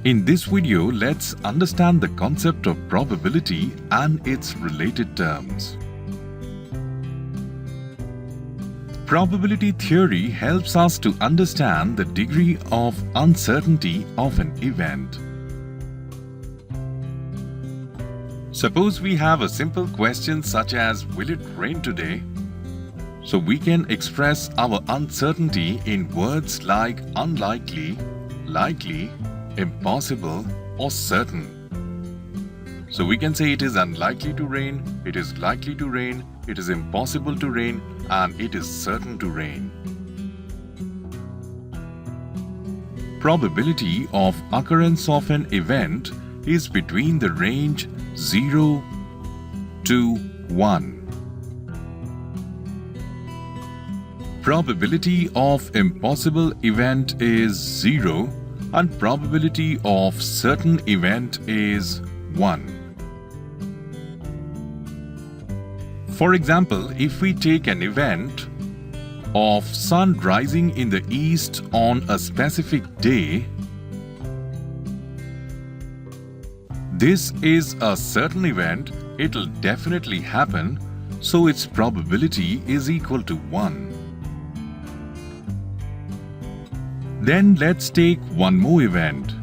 In this video, let's understand the concept of probability and its related terms. Probability theory helps us to understand the degree of uncertainty of an event. Suppose we have a simple question such as, will it rain today? So we can express our uncertainty in words like unlikely, likely, impossible or certain. So we can say it is unlikely to rain, it is likely to rain, it is impossible to rain, and it is certain to rain. Probability of occurrence of an event is between the range 0 to 1. Probability of impossible event is 0 and probability of certain event is 1. For example, if we take an event of sun rising in the east on a specific day, this is a certain event, it will definitely happen, so its probability is equal to 1. Then let's take one more event.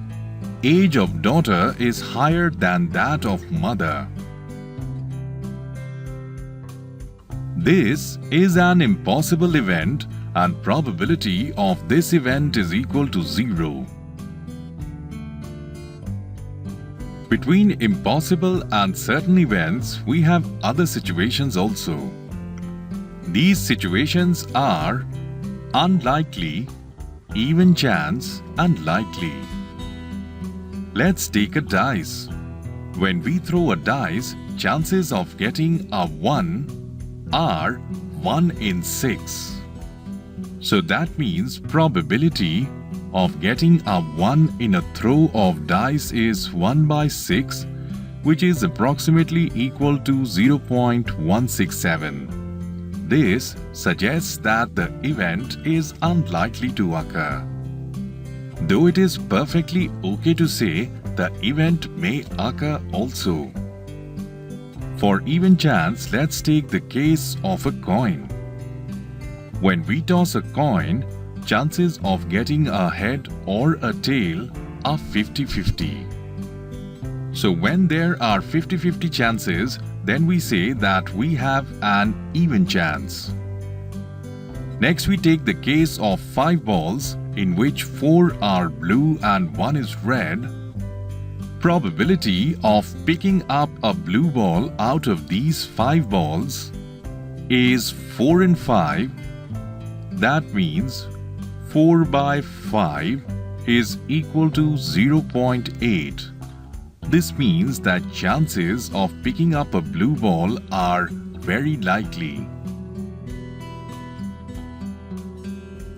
Age of daughter is higher than that of mother. This is an impossible event and probability of this event is equal to 0. Between impossible and certain events, we have other situations also. These situations are unlikely, even chance, and likely. Let's take a dice. When we throw a dice, chances of getting a 1 are 1 in 6. So that means probability of getting a 1 in a throw of dice is 1 by 6, which is approximately equal to 0.167. This suggests that the event is unlikely to occur. Though it is perfectly okay to say the event may occur also. For even chance, let's take the case of a coin. When we toss a coin, chances of getting a head or a tail are 50-50. So when there are 50-50 chances, then we say that we have an even chance. Next, we take the case of 5 balls in which 4 are blue and 1 is red. Probability of picking up a blue ball out of these 5 balls is 4 in 5. That means 4 by 5 is equal to 0.8. This means that chances of picking up a blue ball are very likely.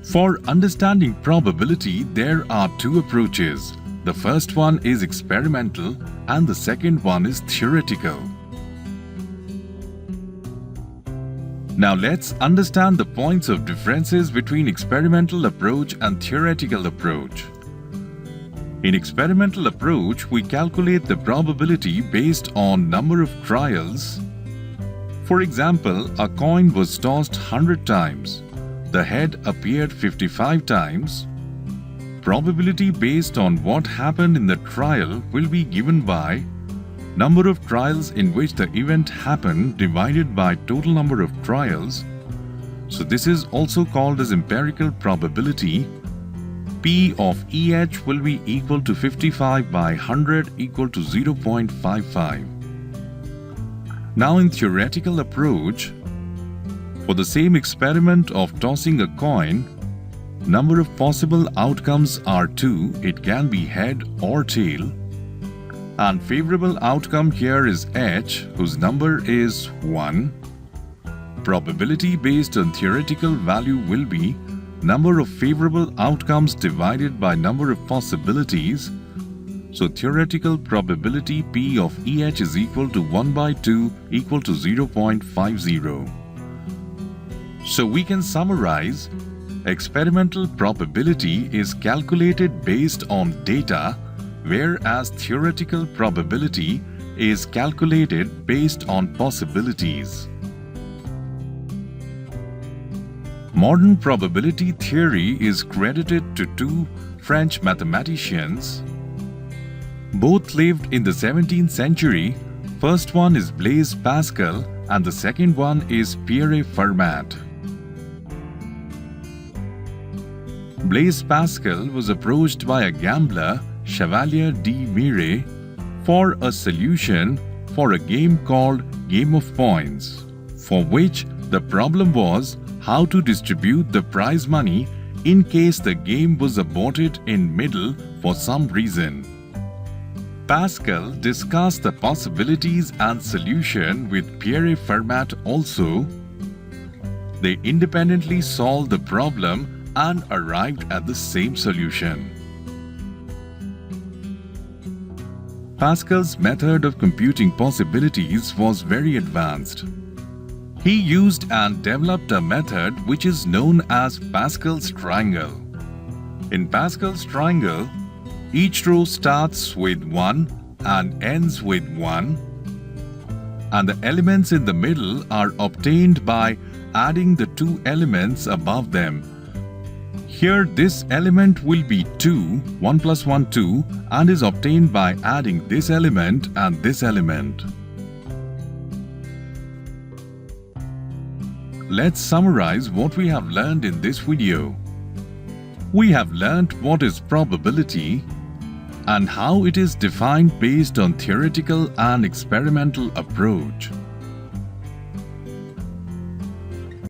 For understanding probability, there are two approaches. The first one is experimental and the second one is theoretical. Now let's understand the points of differences between experimental approach and theoretical approach. In experimental approach, we calculate the probability based on number of trials. For example, a coin was tossed 100 times. The head appeared 55 times. Probability based on what happened in the trial will be given by number of trials in which the event happened divided by total number of trials. So this is also called as empirical probability. P of EH will be equal to 55 by 100 equal to 0.55. Now in theoretical approach, for the same experiment of tossing a coin, number of possible outcomes are 2. It can be head or tail. And favorable outcome here is H, whose number is 1. Probability based on theoretical value will be number of favorable outcomes divided by number of possibilities. So theoretical probability P of EH is equal to 1 by 2 equal to 0.50. So we can summarize, experimental probability is calculated based on data whereas theoretical probability is calculated based on possibilities. Modern probability theory is credited to two French mathematicians. Both lived in the 17th century. First one is Blaise Pascal and the second one is Pierre Fermat. Blaise Pascal was approached by a gambler, Chevalier de Mire, for a solution for a game called Game of Points, for which the problem was how to distribute the prize money in case the game was aborted in middle for some reason. Pascal discussed the possibilities and solution with Pierre Fermat also. They independently solved the problem and arrived at the same solution. Pascal's method of computing possibilities was very advanced. He used and developed a method which is known as Pascal's triangle. In Pascal's triangle, each row starts with 1 and ends with 1, and the elements in the middle are obtained by adding the two elements above them. Here this element will be 2, 1 plus 1 2, and is obtained by adding this element and this element. Let's summarize what we have learned in this video. We have learnt what is probability and how it is defined based on theoretical and experimental approach.